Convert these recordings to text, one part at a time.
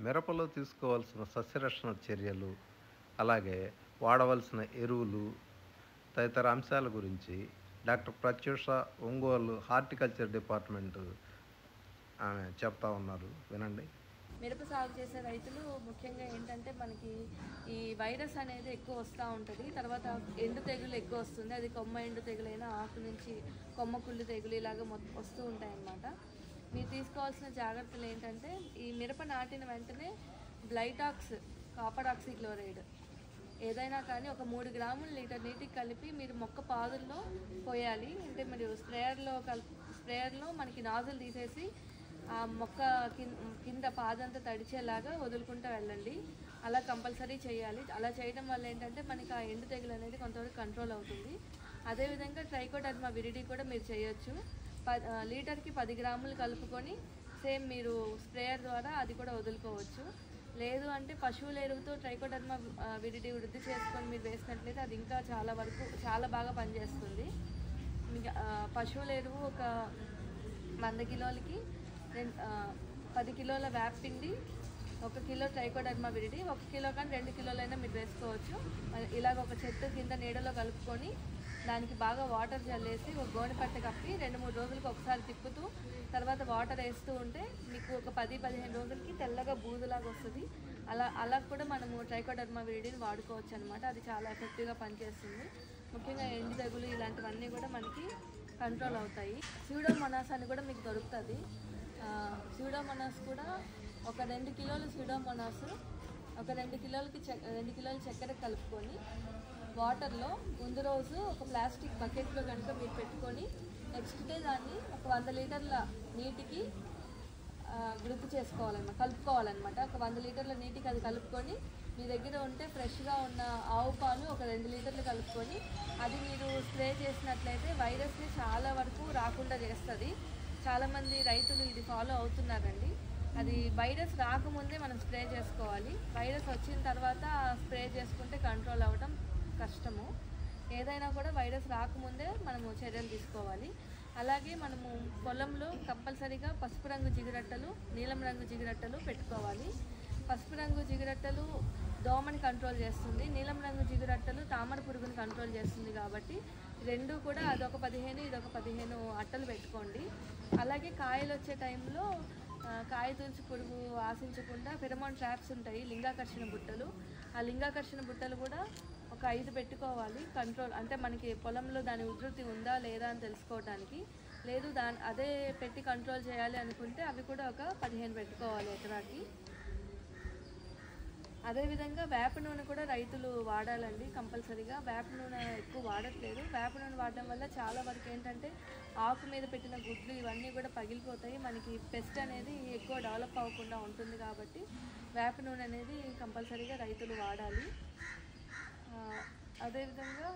మిరపలో తీసుకోవాల్సిన సస్యరక్షణ చర్యలు, అలాగే వాడవలసిన ఎరువులు, తదితర అంశాల గురించి doctor Pratyusha Ongole horticulture department ఆమె చెప్తా ఉన్నారు. వినండి. మిరప సాగు చేసే రైతులు ముఖ్యంగా ఏంటంటే మనకి ఈ వైరస్ అనేది ఎక్కువ వస్తూ ఉంటుంది. తర్వాత ఎండు తెగులు ఎక్కువ వస్తుంది. అది కొమ్మ ఎండు తెగులైనా ఆకు నుంచి కొమ్మ కుళ్ళు తెగులు ఇలాగ వస్తూ ఉంటాయి అన్నమాట. మీరు తీసుకోవాల్సిన జాగ్రత్తలు ఏంటంటే ఈ మిరప నాటిన వెంటనే బ్లైటాక్స్, కాపర్ ఆక్సిక్లోరైడ్ ఏదైనా కానీ ఒక 3 గ్రాములు లీటర్ నీటికి కలిపి మీరు మొక్క పాదుల్లో పోయాలి. అంటే మీరు స్ప్రేయర్లో మనకి నాజులు తీసేసి ఆ మొక్క కింద పాదంతా తడిచేలాగా వదులుకుంటూ వెళ్ళండి. అలా కంపల్సరీ చేయాలి. అలా చేయడం వల్ల ఏంటంటే మనకి ఆ ఎండు తెగులు అనేది కొంతవరకు కంట్రోల్ అవుతుంది. అదేవిధంగా ట్రైకోడర్మా విరిడి కూడా మీరు చేయొచ్చు. లీటర్కి 10 గ్రాములు కలుపుకొని సేమ్ మీరు స్ప్రేయర్ ద్వారా అది కూడా వదులుకోవచ్చు. లేదు అంటే పశువుల ఎరువుతో ట్రైకోడర్మా విరిడి వృద్ధి చేసుకొని మీరు వేసినట్లయితే అది ఇంకా చాలా బాగా పనిచేస్తుంది. పశువుల ఎరువు ఒక 100 కిలోలకి 10 కిలోల వేపపిండి, 1 కిలో ట్రైకోడర్మా విరిడి, 1 కిలో కానీ 2 కిలోలైనా మీరు వేసుకోవచ్చు. ఇలాగ ఒక చెట్టు కింద నీడలో కలుపుకొని దానికి బాగా వాటర్ చల్లేసి ఒక గోనె పట్ట కప్పి 2-3 రోజులకు ఒకసారి తిప్పుతూ తర్వాత వాటర్ వేస్తూ ఉంటే మీకు ఒక 10-15 రోజులకి తెల్లగా బూజులాగా వస్తుంది. అలా కూడా మనము ట్రైకోడర్మా విరిడిని వాడుకోవచ్చు అనమాట. అది చాలా ఎఫెక్టివ్గా పనిచేస్తుంది. ముఖ్యంగా ఎండు తెగులు ఇలాంటివన్నీ కూడా మనకి కంట్రోల్ అవుతాయి. స్యూడోమోనాస్ అని కూడా మీకు దొరుకుతుంది. స్యూడోమోనాస్ కూడా ఒక 2 కిలోలు స్యూడోమోనాస్ ఒక 2 కిలోల చక్కెర కలుపుకొని వాటర్లో ముందు రోజు ఒక ప్లాస్టిక్ బకెట్లో కనుక మీరు పెట్టుకొని నెక్స్ట్ డే దాన్ని ఒక 100 లీటర్ల నీటికి వృద్ధి కలుపుకోవాలన్నమాట. ఒక 100 లీటర్ల నీటికి అది కలుపుకొని మీ దగ్గర ఉంటే ఫ్రెష్గా ఉన్న ఆవు పాలు ఒక 2 లీటర్లు కలుపుకొని అది మీరు స్ప్రే చేసినట్లయితే వైరస్ని చాలా వరకు రాకుండా చేస్తుంది. చాలామంది రైతులు ఇది ఫాలో అవుతున్నారండి. అది వైరస్ రాకముందే మనం స్ప్రే చేసుకోవాలి. వైరస్ వచ్చిన తర్వాత స్ప్రే చేసుకుంటే కంట్రోల్ అవ్వడం కష్టము. ఏదైనా కూడా వైరస్ రాకముందే మనము చర్యలు తీసుకోవాలి. అలాగే మనము పొలంలో కంపల్సరీగా పసుపు రంగు జిగురట్టలు, నీలం రంగు జిగురట్టలు పెట్టుకోవాలి. పసుపు రంగు జిగురట్టలు దోమని కంట్రోల్ చేస్తుంది. నీలం రంగు జిగురట్టలు తామర పురుగుని కంట్రోల్ చేస్తుంది. కాబట్టి రెండు కూడా అదొక 15 ఇదొక 15 అట్టలు పెట్టుకోండి. అలాగే కాయలు వచ్చే టైంలో కాయ తులసి పురుగు ఆశించకుండా ఫెరమోన్ ట్రాప్స్ ఉంటాయి, లింగాకర్షణ బుట్టలు. ఆ లింగాకర్షణ బుట్టలు కూడా ఒక 5 పెట్టుకోవాలి. కంట్రోల్ అంటే మనకి పొలంలో దాని ఉధృతి ఉందా లేదా అని తెలుసుకోవడానికి. లేదు అదే పెట్టి కంట్రోల్ చేయాలి అనుకుంటే అవి కూడా ఒక 15 పెట్టుకోవాలి ఎకరాకి. అదేవిధంగా వేప నూనె కూడా రైతులు వాడాలండి కంపల్సరీగా. వేప నూనె ఎక్కువ వాడట్లేదు. వేప నూనె వాడడం వల్ల చాలా వరకు ఏంటంటే ఆకు మీద పెట్టిన గుడ్లు ఇవన్నీ కూడా పగిలిపోతాయి. మనకి పెస్ట్ అనేది ఎక్కువ డెవలప్ అవ్వకుండా ఉంటుంది. కాబట్టి వేప నూనె అనేది కంపల్సరీగా రైతులు వాడాలి. అదేవిధంగా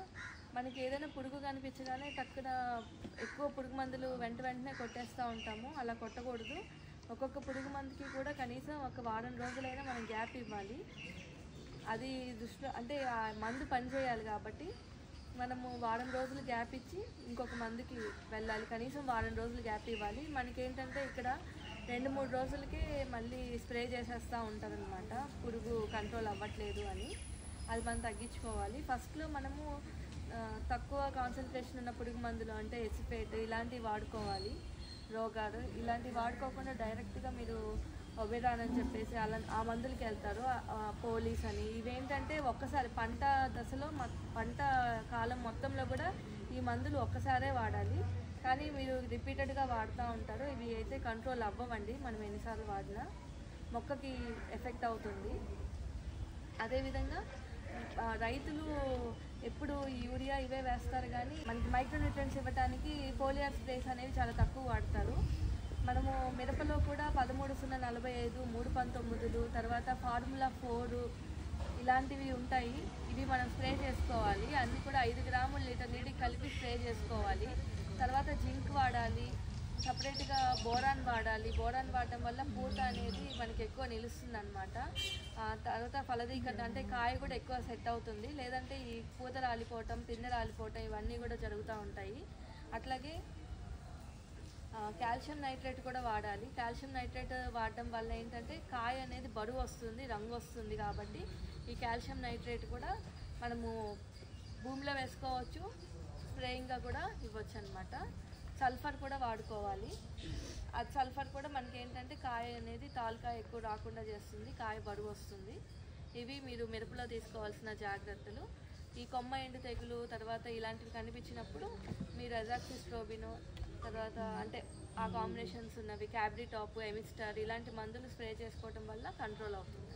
మనకి ఏదైనా పురుగు కనిపించగానే టక్కున ఎక్కువ పురుగు మందులు వెంటనే కొట్టేస్తూ ఉంటాము. అలా కొట్టకూడదు. ఒక్కొక్క పురుగు మందుకి కూడా కనీసం ఒక వారం రోజులైనా మనం గ్యాప్ ఇవ్వాలి. అది దృష్టిలో అంటే ఆ మందు పనిచేయాలి కాబట్టి మనము వారం రోజులు గ్యాప్ ఇచ్చి ఇంకొక మందుకి వెళ్ళాలి. కనీసం వారం రోజులు గ్యాప్ ఇవ్వాలి. మనకేంటంటే ఇక్కడ 2-3 రోజులకే మళ్ళీ స్ప్రే చేసేస్తూ ఉంటారనమాట, పురుగు కంట్రోల్ అవ్వట్లేదు అని. అది మనం తగ్గించుకోవాలి. ఫస్ట్లో మనము తక్కువ కాన్సన్ట్రేషన్ ఉన్న పురుగు మందులు అంటే ఎసిఫేట్ ఇలాంటివి వాడుకోవాలి. రోగాలు ఇలాంటివి వాడుకోకుండా డైరెక్ట్గా మీరు ఒబెరాన్ అని చెప్పేసి ఆ మందులకి వెళ్తారు. పోలీస్ అని ఇవేంటంటే ఒక్కసారి పంట దశలో పంట కాలం మొత్తంలో కూడా ఈ మందులు ఒక్కసారే వాడాలి. కానీ మీరు రిపీటెడ్గా వాడుతూ ఉంటారు. ఇవి అయితే కంట్రోల్ అవ్వవండి. మనం ఎన్నిసార్లు వాడినా మొక్కకి ఎఫెక్ట్ అవుతుంది. అదేవిధంగా రైతులు ఎప్పుడు యూరియా ఇవే వేస్తారు కానీ మనకి మైక్రోన్యూట్రియన్స్ ఇవ్వడానికి ఫోలియర్ స్ప్రేస్ అనేవి చాలా తక్కువ వాడతారు. మనము మిరపలో కూడా 13-0-45, 3-19 తర్వాత ఫార్ములా 4 ఇలాంటివి ఉంటాయి. ఇవి మనం స్ప్రే చేసుకోవాలి. అన్నీ కూడా 5 గ్రాముల లీటర్ నీటికి కలిపి స్ప్రే చేసుకోవాలి. తర్వాత జింక్ వాడాలి. సపరేట్గా బోరాన్ వాడాలి. బోరాన్ వాడటం వల్ల పూత అనేది మనకి ఎక్కువ నిలుస్తుంది అనమాట. తర్వాత ఫలదీకరణ అంటే కాయ కూడా ఎక్కువ సెట్ అవుతుంది. లేదంటే ఈ పూత రాలిపోవటం, పిందె రాలిపోవటం ఇవన్నీ కూడా జరుగుతూ ఉంటాయి. అట్లాగే కాల్షియం నైట్రేట్ కూడా వాడాలి. కాల్షియం నైట్రేట్ వాడడం వల్ల ఏంటంటే కాయ అనేది బరువు వస్తుంది, రంగు వస్తుంది. కాబట్టి ఈ కాల్షియం నైట్రేట్ కూడా మనము భూమిలో వేసుకోవచ్చు, స్ప్రేయింగ్గా కూడా ఇవ్వచ్చు అనమాట. సల్ఫర్ కూడా వాడుకోవాలి. ఆ సల్ఫర్ కూడా మనకి ఏంటంటే కాయ అనేది తాలుకాయ ఎక్కువ రాకుండా చేస్తుంది, కాయ బరువు వస్తుంది. ఇవి మీరు మిరపలో తీసుకోవాల్సిన జాగ్రత్తలు. ఈ కొమ్మ ఎండు తెగులు తర్వాత ఇలాంటివి కనిపించినప్పుడు మీరు అజాక్సిస్ట్రోబిన్ తర్వాత అంటే ఆ కాంబినేషన్స్ ఉన్నవి క్యాబ్రిటాప్, ఎమిస్టార్ ఇలాంటి మందులు స్ప్రే చేసుకోవడం వల్ల కంట్రోల్ అవుతుంది.